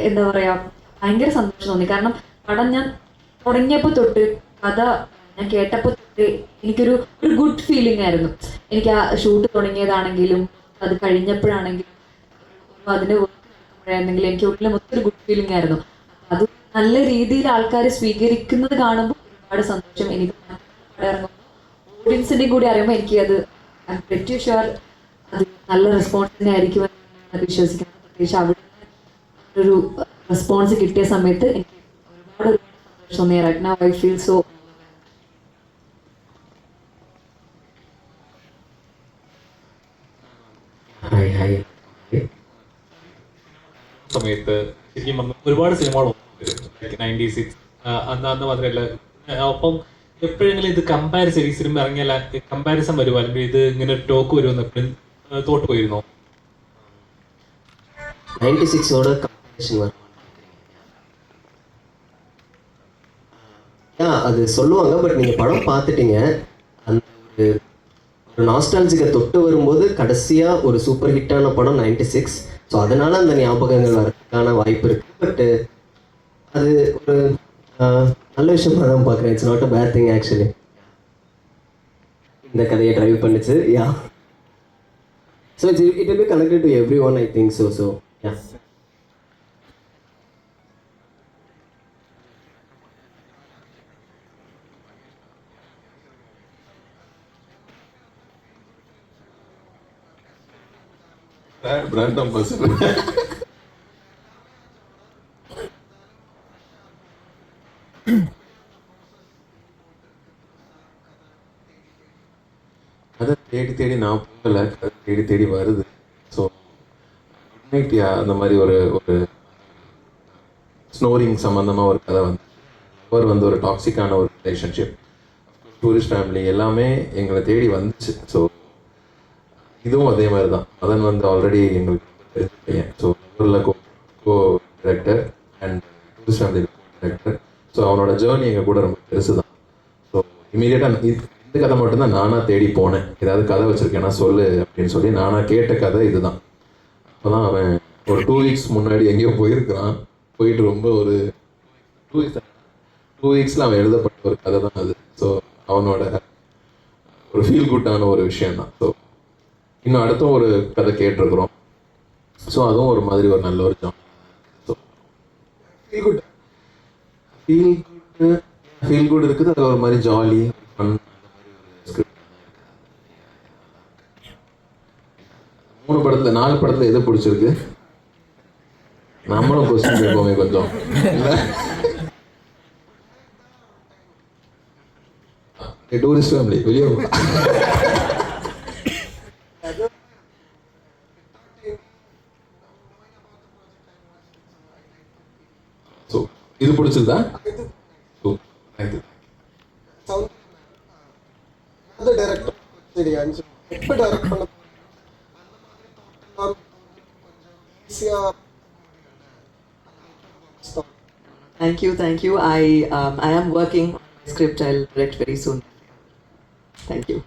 എന്താ പറയുക, ഭയങ്കര സന്തോഷം തോന്നി. കാരണം പടം ഞാൻ തുടങ്ങിയപ്പോൾ തൊട്ട് കഥ ഞാൻ കേട്ടപ്പോൾ തൊട്ട് എനിക്കൊരു ഗുഡ് ഫീലിംഗ് ആയിരുന്നു. എനിക്ക് ആ ഷൂട്ട് തുടങ്ങിയതാണെങ്കിലും അത് കഴിഞ്ഞപ്പോഴാണെങ്കിലും അതിൻ്റെ വർക്ക് എനിക്ക് ഉള്ളിൽ മൊത്തം ഒരു ഗുഡ് ഫീലിംഗ് ആയിരുന്നു. അത് നല്ല രീതിയിൽ ആൾക്കാർ സ്വീകരിക്കുന്നത് കാണുമ്പോൾ ഒരുപാട് സന്തോഷം. എനിക്ക് പടം ഇറങ്ങുമ്പോൾ ഓഡിയൻസിൻ്റെയും കൂടി അറിയുമ്പോൾ എനിക്ക് അത് ഐ എം വെരി ഷുവർ അത് നല്ല റെസ്പോൺസ് തന്നെ ആയിരിക്കും എന്ന് വിശ്വസിക്കുന്നത്. പ്രത്യേകിച്ച് അവിടെ ഒരു റെസ്പോൺസ് കിട്ടിയ സമയത്ത് എനിക്ക് ഒരുപാട് സന്തോഷം തോന്നി. Right now I feel so സമയത്ത് ശരിക്കും പറഞ്ഞാൽ ഒരുപാട് സിനിമകൾ 96 അന്ന് മാത്രമല്ല. അപ്പം എപ്പോഴെങ്കിലും ഇത് കമ്പാരിസൺ, ഈ സിനിമ ഇറങ്ങിയാൽ കമ്പാരിസൺ വരുമോ, അല്ലെങ്കിൽ ഇത് ഇങ്ങനെ ടോക്ക് വരുമെന്ന് എപ്പോഴും തോട്ട് പോയിരുന്നോ? 96ஓட கம்பேரிஷன் வரும். அது சொல்லுவாங்க, பட் நீங்கள் படம் பார்த்துட்டீங்க. அந்த ஒரு நாஸ்டாலஜிக்கை தொட்டு வரும்போது கடைசியாக ஒரு சூப்பர் ஹிட்டான படம் 96. ஸோ அதனால் அந்த ஞாபகங்கள் வரதுக்கான வாய்ப்பு இருக்குது. பட்டு அது ஒரு நல்ல விஷயமா தான் பார்க்குறேன். It's not a bad thing actually. இந்த கதையை ட்ரைவ் பண்ணிச்சு. Yeah, so it will be connected to everyone, I think so yeah. Brand ambassador. அதை தேடி தேடி நான் போகல, கதை தேடி தேடி வருது. ஸோ நைட்டியா அந்த மாதிரி ஒரு ஸ்னோரிங் சம்மந்தமாக ஒரு கதை வந்து அவர் வந்து ஒரு டாக்ஸிக்கான ஒரு ரிலேஷன்ஷிப், டூரிஸ்ட் ஃபேமிலி எல்லாமே எங்களை தேடி வந்துச்சு. ஸோ இதுவும் அதே மாதிரி தான். மதன் வந்து ஆல்ரெடி எங்களுக்கு தெரிஞ்ச பையன். ஸோ ஊரில் co director and tourist family director. So அவனோட ஜேர்னி எங்கள் கூட ரொம்ப பெருசு தான். ஸோ இமீடியட்டாக இந்த கதை மட்டும்தான் நானாக தேடி போனேன். ஏதாவது கதை வச்சுருக்கேன்னா சொல்லு அப்படின்னு சொல்லி நானாக கேட்ட கதை இதுதான். அப்போ தான் அவன் ஒரு 2 வீக்ஸ் முன்னாடி எங்கேயோ போயிருக்கிறான். போயிட்டு ரொம்ப ஒரு 2 வீக்ஸில் அவன் எழுதப்பட்ட ஒரு கதை தான் அது. ஸோ அவனோட ஒரு ஃபீல் குட்டான ஒரு விஷயந்தான். ஸோ இன்னும் அடுத்த ஒரு கதை கேட்டிருக்கிறோம். ஸோ அதுவும் ஒரு மாதிரி ஒரு நல்ல ஒரு ஜான். ஸோ ஃபீல் குட் இருக்குது. அது ஒரு மாதிரி ஜாலி ஃபன். 3 படத்துல 4 படத்துல எது பிடிச்சிருக்கு? நம்மளும் கொஸ்டின் கேட்போமே கொஞ்சம். டூரிஸ்ட் ஃபேமிலி வெளியே ஸோ இது பிடிச்சிருந்தா? Thank you. I am working on the script. I'll direct very soon. Thank you.